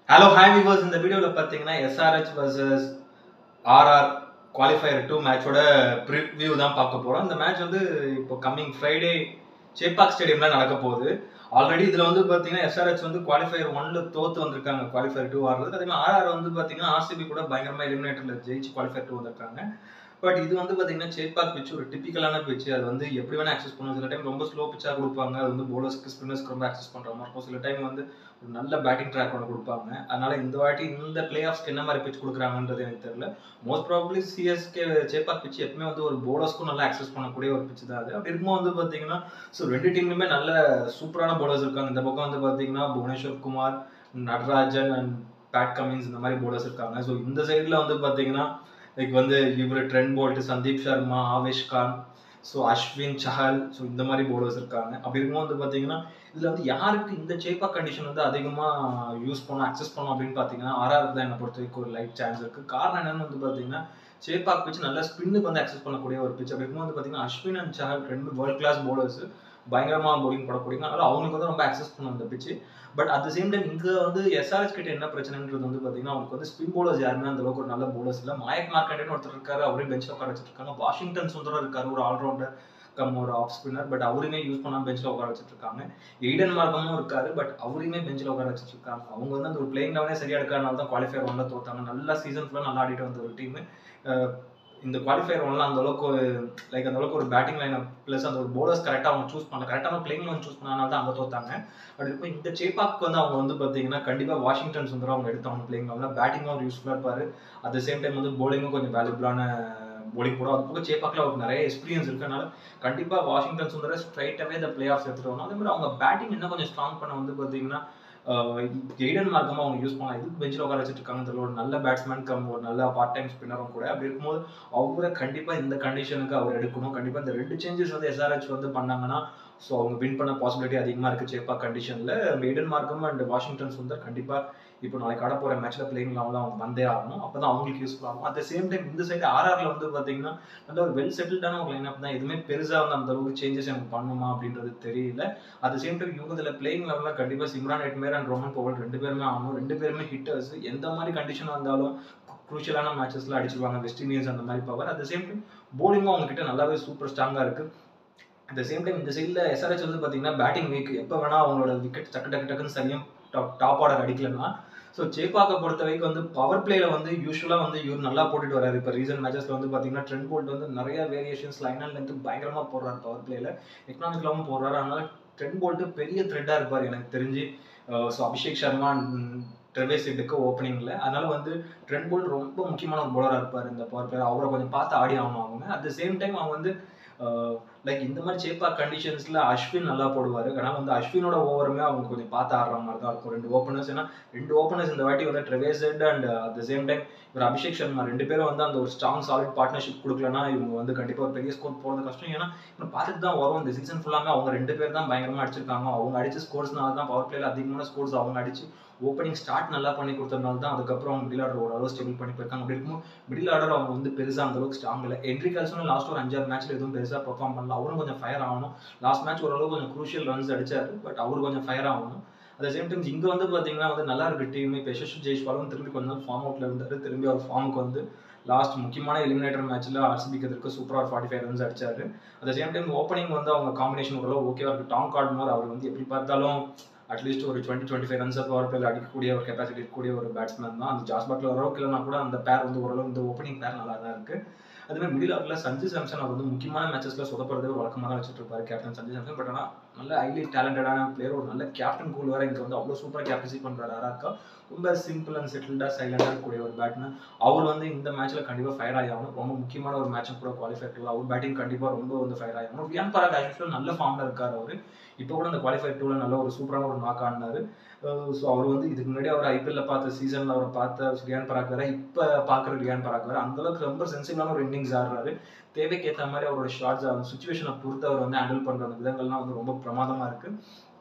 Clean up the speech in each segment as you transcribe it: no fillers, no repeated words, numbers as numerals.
Hello hi viewers. இந்த வீடியோவில் பார்த்தீங்கன்னா எஸ்ஆர்ஹெச் வர்சஸ் ஆர்ஆர் குவாலிஃபயர் 2 மேட்சோட ப்ரிவ்யூ தான் பார்க்க போகிறோம். இந்த மேட்ச் வந்து இப்போ கம்மிங் ஃப்ரைடே சேப்பாக் ஸ்டேடியமில் நடக்க போகுது. ஆல்ரெடி இதில் வந்து பார்த்தீங்கன்னா எஸ்ஆர்ஹெச் வந்து குவாலிஃபயர் 1ல் தோற்று வந்திருக்காங்க குவாலிஃபயர் 2 ஆடுறது. அதே மாதிரி ஆர்ஆர் வந்து பார்த்தீங்கன்னா ஆர்சிபி கூட பயங்கரமாக எலிமினேட்டரில் ஜெயிச்சு குவாலிஃபயர் 2 வந்திருக்காங்க. பட் இது வந்து பார்த்தீங்கன்னா சேப்பாக் பிச் ஒரு டிப்பிக்கலான பிச். அது வந்து எப்படி வேணால் ஆக்சஸ் பண்ணுவோம். சில டைம் ரொம்ப ஸ்லோ பிச்சாக கொடுப்பாங்க. அது வந்து போலர்ஸ்க்கு ஸ்பின்னர்ஸ்க்கு ரொம்ப ஆக்சஸ் பண்ணுற மாதிரி இருக்கும். சில டைம் வந்து ஒரு நல்ல பேட்டிங் ட்ராக் ஒன்று கொடுப்பாங்க. அதனால இந்த வாட்டி இந்த பிளே ஆஃப்ஸ்க்கு என்ன மாதிரி பிச் கொடுக்குறாங்கன்றது எனக்கு தெரியல. Most probably CSK Chepauk pitch எப்பவுமே வந்து ஒரு போலர்ஸ்க்கும் நல்லா ஆக்சஸ் பண்ணக்கூடிய ஒரு பிச் தான் அது. அப்படி இருக்கும்போது வந்து பார்த்தீங்கன்னா ரெண்டு டீம்லையுமே நல்ல சூப்பரான போலர்ஸ் இருக்காங்க. இந்த பக்கம் வந்து பார்த்தீங்கன்னா Bhuvneshwar Kumar, Natarajan and Pat Cummins இந்த மாதிரி போலர்ஸ் இருக்காங்க. ஸோ இந்த சைடில் வந்து பார்த்தீங்கன்னா லைக் வந்து இவர் Trent Boult, Sandeep Sharma, Avesh Khan, so Ashwin Chahal, so இந்த மாதிரி போலர்ஸ் இருக்காங்க. அப்படி இருக்கும்போது வந்து பார்த்தீங்கன்னா இதில் வந்து யாருக்கு இந்த சேப்பாக் கண்டிஷன் வந்து அதிகமாக யூஸ் பண்ண அக்சஸ் பண்ணோம் அப்படின்னு பார்த்தீங்கன்னா ஆர்ஆருக்கு தான் என்னை பொறுத்த வரைக்கும் ஒரு லைட் சான்ஸ் இருக்குது. காரணம் என்னன்னு வந்து பார்த்தீங்கன்னா சேப்பாக் பிச் நல்ல ஸ்பின்னுக்கு வந்து அக்சஸ் பண்ணக்கூடிய ஒரு பிச். அப்படி இருக்கும்போது வந்து பார்த்தீங்கன்னா அஸ்வின் அண்ட் சஹல் ரெண்டு வேர்ல்ட் கிளாஸ் போலர்ஸ் பயங்கரமாக போலிங் போடக்கூடிய, அதனால அவங்களுக்கு வந்து ரொம்ப அக்சஸ் பண்ணும் அந்த பிச்சு. But at the same time இங்கே வந்து எஸ்ஆர்எச் கிட்ட என்ன பிரச்சனைன்றது வந்து பார்த்தீங்கன்னா அவங்களுக்கு வந்து ஸ்பின் போலர்ஸ் யாருமே அந்த அளவுக்கு ஒரு நல்ல போலர்ஸ் இல்லை. மாயக் மார்க்கெட்னு ஒருத்தர் இருக்காரு, அவரே பெஞ்சில் உட்கார வச்சிருக்காங்க. வாஷிங்டன் சுந்தரம் இருக்காரு, ஒரு ஆல்ரவுண்டர் கம் ஒரு ஆஃப் ஸ்பின்னர், பட் அவருமே யூஸ் பண்ணாமல் பெஞ்சில் உட்கார வச்சுட்டு இருக்காங்க. எய்டன் மார்க்கமும் இருக்காரு, பட் அவருமே பெஞ்சில் உட்கார வச்சுட்டு இருக்காங்க. அவங்க வந்து அந்த ஒரு பிளேயிங் லெவனே சரியா எடுக்காதனால தான் குவாலிஃபயர் 1ல தோத்தாங்க. நல்லா சீசன் ஃபுல்லாக நல்லா ஆடிட்டு வந்த ஒரு டீம் இந்த குவாலிஃபயர் 1ல அந்த அளவுக்கு ஒரு லைக் அந்த அளவுக்கு ஒரு பேட்டிங் லைன் பிளஸ் அந்த ஒரு போலர்ஸ் கரெக்டாக அவங்க சூஸ் பண்ணல, கரெக்டான பிளேயிங் லெவன் சூஸ் பண்ணனால தான் அங்கே தோத்தாங்க. அப்படி இருக்கும் இந்த சேப்பாக்கு வந்து அவங்க வந்து பார்த்தீங்கன்னா கண்டிப்பாக வாஷிங்டன் சுந்தரம் அவங்க எடுத்தவங்க பிளேயிங் லெவலில் பேட்டிங்கும் அவர் யூஸ்ஃபுல்லாக இருப்பார். அட் த சேம் டைம் வந்து போலிங்கும் கொஞ்சம் வேல்யூபிளான போலிங் போடும். அது போக சேப்பாக்கில் அவருக்கு நிறைய எக்ஸ்பீரியன்ஸ் இருக்கனால கண்டிப்பாக வாஷிங்டன் சுந்தரம் ஸ்ட்ரைட்டாகவே இந்த பிளே ஆஃப்ஸ் எடுத்துட்டு வரணும். அதே மாதிரி அவங்க பேட்டிங் இன்னும் கொஞ்சம் ஸ்ட்ராங் பண்ண வந்து பார்த்தீங்கன்னா எய்டன் மார்க்கமாக அவங்க யூஸ் பண்ணலாம். இதுக்கு பெஞ்சில் உட்கார வச்சுட்டு இருக்காங்க. ஒரு நல்ல பேட்ஸ்மேன் கம் ஒரு நல்ல பார்ட் டைம் ஸ்பின்னரும் கூட. அப்படி இருக்கும்போது அவரை கண்டிப்பாக இந்த கண்டிஷனுக்கு அவர் எடுக்கணும். கண்டிப்பாக இந்த ரெண்டு சேஞ்சஸ் வந்து எஸ்ஆர்ஹெச் வந்து பண்ணாங்கன்னா ஸோ அவங்க வின் பண்ண பாசிபிலிட்டி அதிகமாக இருக்குது சேப்பாக் கண்டிஷனில். Aiden Markham and Washington Sundar கண்டிப்பாக இப்போ நாளைக்கு ஆட போகிற மேட்ச்சில் பிளேயிங் லெவலில் அவங்க வந்தே ஆகணும். அப்போ தான் அவங்களுக்கு யூஸ்ஃபுல் ஆகும். அட் த சேம் டைம் இந்த சைடு ஆர்ஆரில் வந்து பார்த்தீங்கன்னா நல்ல ஒரு வெல் செட்டில்டான ஒரு லைன் அப் தான். எதுவுமே பெருசாக வந்து அந்த அளவுக்கு சேஞ்சஸ் எனக்கு பண்ணுமா அப்படின்றது தெரியல. அட் த சேம் டைம் இவங்க இதில் பிளேயிங் லெவலில் கண்டிப்பாக Shimron Hetmyer and Rovman Powell ரெண்டு பேருமே ஆகணும். ரெண்டு பேருமே ஹிட்டர்ஸ். எந்த மாதிரி கண்டிஷனாக இருந்தாலும் குரூஷியலான மேட்சஸ்ல அடிச்சிருவாங்க வெஸ்ட் இண்டீஸ் அந்த மாதிரி power. At the same time போலிங்கும் அவங்க கிட்ட நல்லாவே சூப்பர் ஸ்ட்ராங்காக இருக்கு. அட் த சேம் டைம் இந்த சைடில் எஸ்ஆர்ஹெச் வந்து பார்த்தீங்கன்னா பேட்டிங் வீக். எப்போ வேணால் அவங்களோட விக்கெட் டக்குன்னு சரியாக டாப் ஆர்டர் அடிக்கலன்னா ஸோ சேப்பாக்கை பொறுத்த வரைக்கும் வந்து பவர் பிளேல வந்து யூஸ்வலாக வந்து இவர் நல்லா போட்டுட்டு வராரு. இப்போ ரீசன்ட் மேட்சஸ்ல வந்து பார்த்தீங்கன்னா ட்ரெண்ட் போல்ட் வந்து நிறைய வேரியேஷன்ஸ் லைன் அண்ட் லென்த் பயங்கரமாக போடுறாரு பவர் பிளேல, எக்கனாமிக்கலாகவும் போடுறாரு. அதனால ட்ரெண்ட் போல்ட் பெரிய த்ரெட்டாக இருப்பார் எனக்கு தெரிஞ்சு. ஸோ அபிஷேக் சர்மா ட்ரெவேஸ் ஹெட்டுக்கு ஓப்பனிங்கில். அதனால வந்து ட்ரெண்ட் போல்ட் ரொம்ப முக்கியமான ஒரு போலராக இருப்பார் இந்த பவர் பிளேயர். அவரை கொஞ்சம் பார்த்து ஆடி ஆகணும் அவங்க. அட் த சேம் டைம் அவங்க வந்து லைக் இந்த மாதிரி சேப்பாக் கண்டிஷன்ஸ்ல அஸ்வின் நல்லா போடுவார். ஆனால் வந்து அஸ்வினோட ஓவருமே அவங்க கொஞ்சம் பார்த்து ஆடுற மாதிரி தான் இருக்கும். ரெண்டு ஓப்பனர்ஸ், ஏன்னா ரெண்டு ஓப்பனர்ஸ் இந்த வாட்டி வந்து Travis Head and at the same time இவர் அபிஷேக் சர்மா ரெண்டு பேரும் வந்து அந்த ஒரு ஸ்ட்ராங் சாலிட் பார்ட்னர்ஷிப் கொடுக்கலன்னா இவங்க வந்து கண்டிப்பாக ஒரு பெரிய ஸ்கோர் போகிறது கஷ்டம். ஏன்னா இப்போ பார்த்துட்டு தான் வரும் இந்த சீசன் ஃபுல்லாமே அவங்க ரெண்டு பேர் தான் பயங்கரமாக அடிச்சிருக்காங்க. அவங்க அடிச்ச ஸ்கோர்ஸ்னால தான் பவர் பிளேல அதிகமான ஸ்கோர்ஸ் அவங்க அடிச்சு ஓப்பனிங் ஸ்டார்ட் நல்லா பண்ணி கொடுத்ததுனால தான் அதுக்கப்புறம் அவங்க மிடில் ஆர்டர் ஓரளவு ஸ்டேபிள் பண்ணி போயிருக்காங்க. அப்படி இருக்கும் மிடில் ஆர்டர் அவங்க வந்து பெருசாக அந்த அளவுக்கு ஸ்ட்ராங் இல்லை. என்ட்ரி கால்சனும் லாஸ்ட் ஒரு 5-6 மேட்ச்ல எதுவும் பெருசாக பெர்ஃபார்ம் பண்ணல. அவரும் கொஞ்சம் ஃபயர் ஆகணும். லாஸ்ட் மேட்ச் ஓரளவு கொஞ்சம் குரூஷியல் ரன்ஸ் அடிச்சாரு, பட் அவர் கொஞ்சம் ஃபயர் ஆகணும். அட் த சேம் டைம் இங்கே வந்து பார்த்தீங்கன்னா வந்து நல்லா இருக்கு டீம். இப்போ யசஸ்வி ஜெய்ஸ்வாலும் திரும்பி கொஞ்ச நாள் ஃபார்ம் அவுட்ல இருந்தாரு. திரும்பி அவர் ஃபார்முக்கு வந்து லாஸ்ட் முக்கியமான எலிமினேட்டர் மேட்ச்ல ஆர்சிபிக்கு எதிர்க்க சூப்பராக 45 ரன்ஸ் அடிச்சாரு. At the same time opening வந்து அவங்க காம்பினேஷன் ஓரளவு ஓகேவா இருக்கு. டாம் கார்ட்மோர் அவர் வந்து எப்படி பார்த்தாலும் அட்லீஸ்ட் ஒரு 20-25 ரன்ஸ் பவர் பிளேல அடிக்கக்கூடிய ஒரு கெப்பாசிட்டி இருக்கக்கூடிய ஒரு பேட்ஸ்மேன் தான். அந்த ஜாஸ் பட்லர் அளவுக்கு இல்லைனா கூட அந்த பேர் வந்து ஓரளவு இந்த ஓப்பனிங் பேர் நல்லா தான் இருக்கு. அதுமாதிரி மிடில் ஆர்டரில் சஞ்சு சாம்சன் அவர் வந்து முக்கியமான மேட்சஸ்ல சொதப்படுறதே ஒரு வழக்கமாக தான் வச்சுட்டு இருப்பாரு கேப்டன் சஞ்சு சாம்சன். பட் ஆனால் நல்ல ஹைலி டேலண்டடான பிளேயர், ஒரு நல்ல கேப்டன் கூல் வேற இங்கே வந்து அவ்வளோ சூப்பராக கேப்டன்சி பண்ணுறாரு. ஆராக்கா ரொம்ப சிம்பிள் அண்ட் செட்டில்டாக சைலண்டாக இருக்கக்கூடிய ஒரு பேட்மேன். அவர் வந்து இந்த மேட்ச்ல கண்டிப்பாக ஃபயர் ஆகணும். ரொம்ப முக்கியமான ஒரு மேட்சும் கூட குவாலிஃபயர் 2 அவர் பேட்டிங் கண்டிப்பாக ரொம்ப வந்து ஃபயர் ஆகணும். ரியான் பராக் ஆக்சுவலாக நல்ல ஃபார்ம்ல இருக்காரு அவர். இப்போ கூட அந்த குவாலிஃபயர் 2ல நல்ல ஒரு சூப்பரான ஒரு நாக் ஆடினாரு. ஸோ அவர் வந்து இதுக்கு முன்னாடி அவர் ஐபிஎல்ல பார்த்த சீசன்ல அவர் பார்த்த ரியான் பராக் வேற, இப்போ பார்க்குற ரியான் பராக் வேற. அந்த அளவுக்கு ரொம்ப சென்சிபிளான ஒரு இன்னிங்ஸ் ஆடுறாரு. தேவைக்கு ஏற்ற மாதிரி அவரோட ஷார்ட்ஸ் அந்த சுச்சுவேஷனை பொறுத்து அவர் வந்து ஹேண்டில் பண்ற அந்த விதங்கள்லாம் வந்து ரொம்ப பிரமாதமா இருக்கு.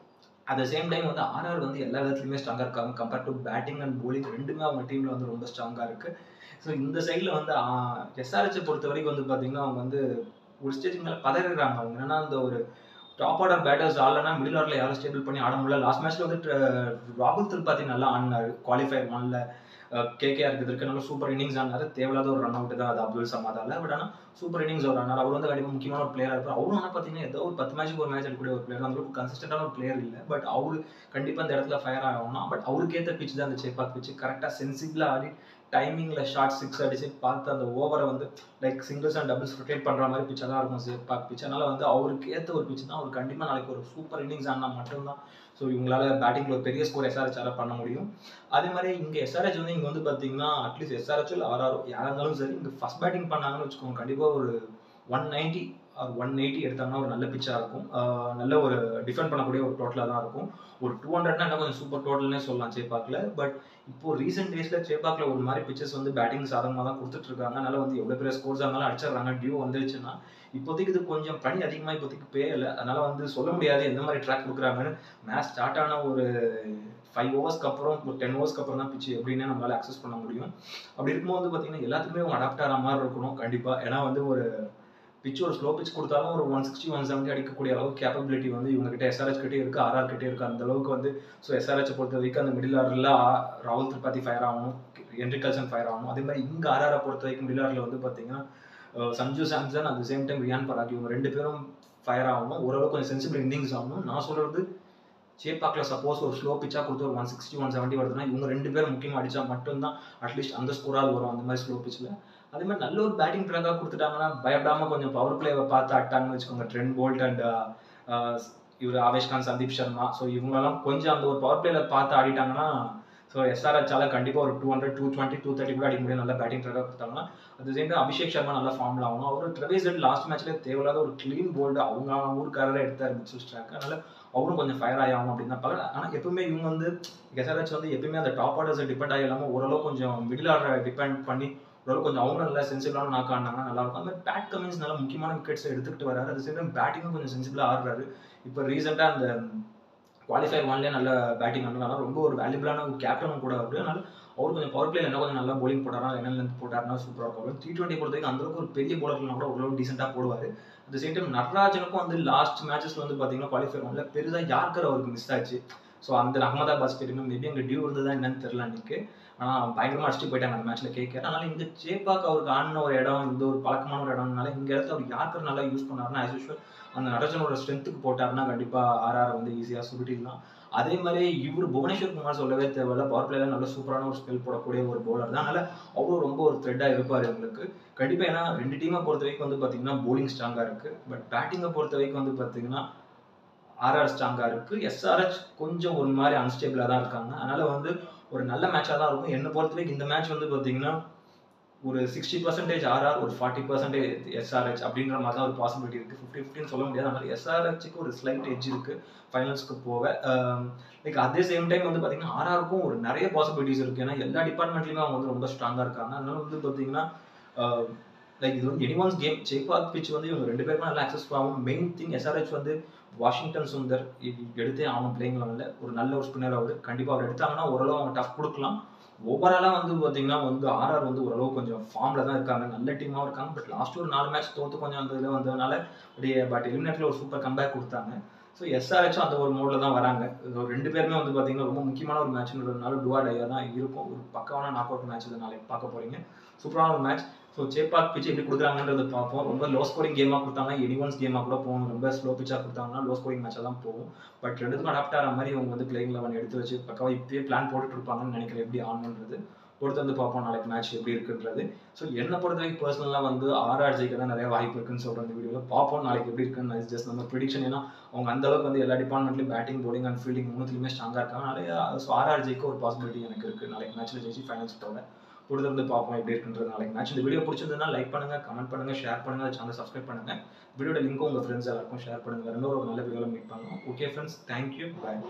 அட் த சேம் டைம் வந்து ஆர்ஆர் வந்து எல்லா விதத்துலையுமே ஸ்ட்ராங்காக இருக்காங்க. Compared to batting and bowling ரெண்டுமே அவங்க டீமில் வந்து ரொம்ப ஸ்ட்ராங்காக இருக்குது. ஸோ இந்த சைடில் வந்து எஸ்ஆர்ஹெச்சை பொறுத்த வரைக்கும் வந்து பார்த்தீங்கன்னா அவங்க வந்து ஒரு ஸ்டேஜுக்கு மேலே பதறிடுறாங்க. அவங்க என்னன்னா அந்த ஒரு டாப் ஆர்டர் பேட்டர்ஸ் ஆடலன்னா மிடில் ஆர்டர்ல யாரும் ஸ்டேபிள் பண்ணி ஆட முடியல. லாஸ்ட் மேட்ச்ல வந்து ராகுல் திரிபாதி நல்லா ஆடினாரு குவாலிஃபயர் 1ல. கேகேஆருக்கு எதிர்க்க நல்ல சூப்பர் இன்னிங்ஸ் ஆனாரு. தேவையில்லாத ஒரு ரன் அவுட் தான் அது அப்துல் சமாதால. பட் ஆனால் சூப்பர் இன்னிங்ஸ் ஒரு ஆனார். அவர் வந்து கண்டிப்பாக முக்கியமான ஒரு பிளேயராக இருப்பார். அவரும் ஆனால் பார்த்தீங்கன்னா ஏதோ ஒரு 10 மேட்ச்சுக்கு ஒரு மேட்ச் எடுக்கக்கூடிய ஒரு பிளேயர். அந்த அளவுக்கு கன்சிஸ்டன்டான ஒரு பிளேயர் இல்லை. பட் அவரு கண்டிப்பாக அந்த இடத்துல ஃபயர் ஆகணும். பட் அவருக்கு ஏற்ற பிச் தான் அந்த சேப்பாக் பிச். கரெக்டாக சென்சிபிளாக ஆடி டைமிங்ல ஷார்ட் 6 அடிச்சு பார்த்து அந்த ஓவரை வந்து like singles and doubles rotate பண்ற மாதிரி பிச்சா தான் இருக்கும் சேப்பாக் பிச். அதனால வந்து அவருக்கு ஏற்ற ஒரு பிச் தான். அவர் கண்டிப்பாக நாளைக்கு ஒரு சூப்பர் இன்னிங்ஸ் ஆனா மட்டும்தான் ஸோ இவங்களால பேட்டிங்ல ஒரு பெரிய ஸ்கோர் எஸ்ஆர்ஹெச்சால பண்ண முடியும். அதே மாதிரி இங்க எஸ்ஆர்ஹெச் வந்து இங்க வந்து பாத்தீங்கன்னா அட்லீஸ்ட் எஸ்ஆர்ஹெச் இல்லை ஆர்ஆர் யாரா இருந்தாலும் சரி இங்க ஃபர்ஸ்ட் பேட்டிங் பண்ணாங்கன்னு வச்சுக்கோங்க, கண்டிப்பா ஒரு 190 ஒரு 180 எடுத்தாங்கன்னா ஒரு நல்ல பிச்சா இருக்கும். நல்ல ஒரு டிஃபெண்ட் பண்ணக்கூடிய ஒரு டோட்டலா தான் இருக்கும். ஒரு 200னா என்ன கொஞ்சம் சூப்பர் டோட்டல்னே சொல்லலாம் சேப்பாக்ல. பட் இப்போ ரீசெண்ட் டேஸ்ல சேப்பாக்ல ஒரு மாதிரி பிச்சஸ் வந்து பேட்டிங் சாதகமாக தான் கொடுத்துட்டு இருக்காங்க. அதனால வந்து எவ்வளவு பெரிய ஸ்கோர்ஸ் இருந்தாலும் அடிச்சிடறாங்க. டியூ வந்துருச்சுன்னா இப்போதைக்கு இது கொஞ்சம் பனி அதிகமாக இப்போதைக்கு பேயல. அதனால வந்து சொல்ல முடியாது எந்த மாதிரி ட்ராக் கொடுக்குறாங்கன்னு. மேட்ச் ஸ்டார்ட் ஆன ஒரு 5 ஓவர்ஸ்க்கு அப்புறம் ஒரு 10 ஓவர்ஸ்க்கு அப்புறம் தான் பிச்சு எப்படின்னு நம்மளால அக்சஸ் பண்ண முடியும். அப்படி இருக்கும்போது வந்து பார்த்தீங்கன்னா எல்லாத்துக்குமே அவங்க அடாப்ட் ஆகிற மாதிரி இருக்கணும் கண்டிப்பா. ஏன்னா வந்து ஒரு பிச் ஒரு ஸ்லோ பிச் கொடுத்தாலும் ஒரு 160 170 அடிக்கக்கூடிய அளவுக்கு கேப்பபிலிட்டி வந்து இவங்க கிட்ட எஸ்ஆர்ஹெச் கிட்டே இருக்கு, ஆர்ஆர் கிட்டே இருக்கு. அந்த அளவுக்கு வந்து ஸோ எஸ்ஆர்ஹெச் பொறுத்த வரைக்கும் அந்த மிடில் ஆர்டர்ல ராகுல் திரிபாதி ஃபயர் ஆகணும், ஹென்ரிக் கல்சன் ஃபயர் ஆகணும். அதே மாதிரி இங்க ஆர்ஆரை பொறுத்த வரைக்கும் மிடில் ஆர்டர்ல வந்து பார்த்தீங்கன்னா Sanju Samson at the same time Riyan Parag இவங்க 2 பேரும் ஃபயர் ஆகணும். ஓரளவுக்கு கொஞ்சம் சென்சிபிள் இன்னிங்ஸ் ஆகணும். நான் சொல்றது சேப்பாக்ல சப்போஸ் ஒரு ஸ்லோ பிச்சா கொடுத்து ஒரு 160 170 வருதுன்னா இவங்க 2 பேரும் முக்கியமா அடிச்சா மட்டும்தான் அட்லீஸ்ட் அந்த ஸ்கோராவது வரும் அந்த மாதிரி ஸ்லோ பிச்ல. அதே மாதிரி நல்ல ஒரு பேட்டிங் ட்ராக்காக கொடுத்துட்டாங்கன்னா பயப்படாம கொஞ்சம் பவர் பிளேவை பார்த்து ஆட்டாங்கன்னு வச்சுக்கோங்க. ட்ரெண்ட் போல்ட் அண்ட் இவர் ஆவேஷ் கான், சந்தீப் சர்மா, ஸோ இவங்களெல்லாம் கொஞ்சம் அந்த ஒரு பவர் பிளேல பார்த்து ஆடிட்டாங்கன்னா ஸோ எஸ்ஆர்ஹெச்சால கண்டிப்பாக ஒரு 200 220 230 கூட அடிக்க முடியும். நல்ல பேட்டிங் ட்ராக்காக கொடுத்தாங்கன்னா at the same time Abhishek Sharma நல்ல ஃபார்ம்ல ஆகணும். அவர் ட்ரெவிஸ் ஹெட் லாஸ்ட் மேட்ச்ல தேவையில்லாத ஒரு கிளீன் போல்டு அவங்க ஊருக்காரரை எடுத்தார் மிச்சல் ஸ்ட்ராக். அதனால அவரும் கொஞ்சம் ஃபயர் ஆகும் அப்படின்னு தான் பார்க்குறேன். ஆனால் எப்பவுமே இவங்க வந்து எஸ்ஆர்ஹெச் வந்து எப்பவுமே அந்த டாப் ஆர்டர்ஸை டிபெண்ட் ஆகி இல்லாமல் ஓரளவு கொஞ்சம் மிடில் ஆர்டரை டிபெண்ட் பண்ணி ஓரளவு கொஞ்சம் அவங்களும் நல்லா சென்சிபிளான நாக்கு ஆடினாங்கன்னா நல்லா இருக்கும். அந்த மாதிரி பேட் கமின்ஸ் நல்லா முக்கியமான விக்கெட்ஸ் எடுத்துக்கிட்டு வராரு. அது சேம் டைம் பேட்டிங்கும் கொஞ்சம் சென்சிபிளாக ஆடுறாரு. இப்போ ரீசெண்டாக அந்த குவாலிஃபயர் 1லேயே நல்ல பேட்டிங் ஆனதுனால ரொம்ப ஒரு வேல்யூபிளான ஒரு கேப்டனும் கூட அவரு. அதனால அவர் கொஞ்சம் பவர் பிளேல என்ன கொஞ்சம் நல்லா போலிங் போட்டாரா என்ன போட்டாருன்னா சூப்பராக இருக்கும். T20 பொறுத்த வரைக்கும் அந்த அளவுக்கு ஒரு பெரிய போலர்லாம் கூட ஓரளவு டீசெண்டாக போடுவார். அட் சேம் டைம் நட்ராஜனுக்கும் வந்து லாஸ்ட் மேட்சஸ்ல வந்து பார்த்தீங்கன்னா குவாலிஃபயர் 1ல பெருசாக யார்கர் அவருக்கு மிஸ் ஆச்சு. ஸோ அந்த அகமதாபாத் ஸ்டேடியம் மேபி அங்கே டியூ இருந்ததா என்னன்னு தெரியல அன்னைக்கு. ஆனால் பயங்கரமாக அடிச்சுட்டு போயிட்டாங்க அந்த மேட்ச்ல கேட்க. அதனால இந்த சேப்பாக் அவருக்கு ஆடின ஒரு இடம் இந்த ஒரு பழக்கமான ஒரு இடம்னால இந்த இடத்துல அவர் யார்கர் நல்லா யூஸ் பண்ணாருன்னா ஆஸ் யூஷுவல் அந்த நடராஜனோட ஸ்ட்ரென்த்துக்கு போட்டாருன்னா கண்டிப்பாக ஆர்ஆர் வந்து ஈஸியாக சுருட்டிடலாம். அதே மாதிரி இவர் புவனேஸ்வர் குமார் சொல்லவே தேவையில்ல. பவர் பிளேல நல்ல சூப்பரான ஒரு ஸ்பெல் போடக்கூடிய ஒரு பவுலர் தான். அதனால அவரும் ரொம்ப ஒரு த்ரெட்டாக இருப்பார் இவங்களுக்கு கண்டிப்பாக. ஏன்னா 2 டீமை பொறுத்த வரைக்கும் வந்து பார்த்தீங்கன்னா போலிங் ஸ்ட்ராங்காக இருக்கு. பட் பேட்டிங்கை பொறுத்த வரைக்கும் வந்து பார்த்தீங்கன்னா ஆர்ஆர் ஸ்ட்ராங்கா இருக்கு. எஸ்ஆர்ஹெச் கொஞ்சம் ஒரு மாதிரி அன்ஸ்டேபிளா தான் இருக்காங்க. அதனால வந்து ஒரு நல்ல மேட்சா தான் இருக்கும். என்ன பொறுத்த வரைக்கும் இந்த மேட்ச் வந்து பார்த்தீங்கன்னா ஒரு 60% ஆர்ஆர் ஒரு 40% எஸ்ஆர்ஹெச் அப்படின்ற மாதிரி தான் ஒரு பாசிபிலிட்டி இருக்கு. 50-50 சொல்ல முடியாது. அதனால எஸ்ஆர்ஹெச்சுக்கு ஒரு ஸ்லைட் எட்ஜ் இருக்கு ஃபைனல்ஸ்க்கு போக. லைக் அதே சேம் டைம் வந்து பார்த்தீங்கன்னா ஆர்ஆருக்கும் ஒரு நிறைய பாசிபிலிட்டிஸ் இருக்கு. ஏன்னா எல்லா டிபார்ட்மெண்ட்லயுமே அவங்க வந்து ரொம்ப ஸ்ட்ராங்கா இருக்காங்க. அதனால வந்து பார்த்தீங்கன்னா லைக் இது வந்து எனிவான்ஸ் கேம். சேப்பாக் பிச் வந்து இவங்க 2 பேருக்கும் நல்லா அக்சஸ் ஆகும். மெயின் திங் எஸ்ஆர்ஹெச் வந்து வாஷிங்டன் சுந்தர் எடுத்தே ஆகணும் பிளேயிங் லெவலில். ஒரு நல்ல ஒரு ஸ்பின்னர் அவர் கண்டிப்பாக அவர் எடுத்தாங்கன்னா ஓரளவு அவங்க டஃப் கொடுக்கலாம். ஓவராலாக வந்து பார்த்தீங்கன்னா வந்து ஆர்ஆர் வந்து ஓரளவு கொஞ்சம் ஃபார்மில் தான் இருக்காங்க. நல்ல டீமாக இருக்காங்க. பட் லாஸ்ட் ஒரு 4 மேட்ச் தோற்று கொஞ்சம் அந்த இதில் வந்ததுனால அப்படியே பட் எலிமினேட்டில் ஒரு சூப்பர் கம்பேக் கொடுத்தாங்க. ஸோ எஸ்ஆர்ஹெச்சும் அந்த ஒரு மோடில் தான் வராங்க. 2 பேருமே வந்து பார்த்தீங்கன்னா ரொம்ப முக்கியமான ஒரு மேட்ச்ன்றதுனால டுவா டையாக தான் இருக்கும். ஒரு பக்கமான நாக் அவுட் மேட்ச் இதை நாளைக்கு பார்க்க போகிறீங்க. சூப்பரான ஒரு மேட்ச். ஸோ சேப்பாக் பிச் எப்படி கொடுக்குறாங்கன்றது பார்ப்போம். ரொம்ப லோ ஸ்கோரிங் கேமாக கொடுத்தாங்க எனிவன்ஸ் கேமாக கூட போகும். ரொம்ப ஸ்லோ பிச்சாக கொடுத்தாங்கன்னா லோ ஸ்கோரிங் மேட்சாக தான் போகும். பட் 2த்துக்கும் அடாப்ட் ஆகிற மாதிரி இவங்க வந்து பிளேயிங் 11 எடுத்து வச்சு பக்காவாக இப்பயே பிளான் போட்டுட்டு இருப்பாங்கன்னு நினைக்கிறேன். எப்படி ஆடணுன்றது பொறுத்து வந்து பார்ப்போம் நாளைக்கு மேட்ச் எப்படி இருக்குன்றது. ஸோ என்னை பொறுத்த வரைக்கும் பர்சனலாக வந்து ஆர்ஆர் ஜெயிக்க தான் நிறைய வாய்ப்பு இருக்குன்னு சொல்கிறேன் இந்த வீடியோவில். பார்ப்போம் நாளைக்கு எப்படி இருக்குன்னு. ஜஸ்ட் நம்ம ப்ரிடிக்ஷன். ஏன்னா அவங்க அந்த அளவுக்கு வந்து எல்லா டிபார்ட்மெண்ட்லையும் பேட்டிங் போலிங் அண்ட் ஃபீல்டிங் 3த்துலையுமே ஸ்ட்ராங்காக இருக்காங்க. அதனால ஸோ ஆர்ஆர் ஜெயிக்க ஒரு பாசிபிலிட்டி எனக்கு இருக்குது நாளைக்கு மேட்ச்சில் ஜெயிச்சு ஃபைனல்ஸ் போக. பொறுத்து வந்து பார்ப்போம் எப்படி இருக்குன்றது நாளைக்கு மேட்ச். இந்த வீடியோ பிடிச்சிருந்ததுன்னா லைக் பண்ணுங்க, கமெண்ட் பண்ணுங்க, ஷேர் பண்ணுங்க, சேனல் சப்ஸ்கிரைப் பண்ணுங்க. வீடியோட லிங்க்கும் உங்கள் ஃப்ரெண்ட்ஸ் எல்லாருக்கும் ஷேர் பண்ணுங்க. இன்னொரு ஒரு நல்ல வீடியோவில் மீட் பண்ணலாம். ஓகே ஃப்ரெண்ட்ஸ், தேங்க்யூ, பாய்.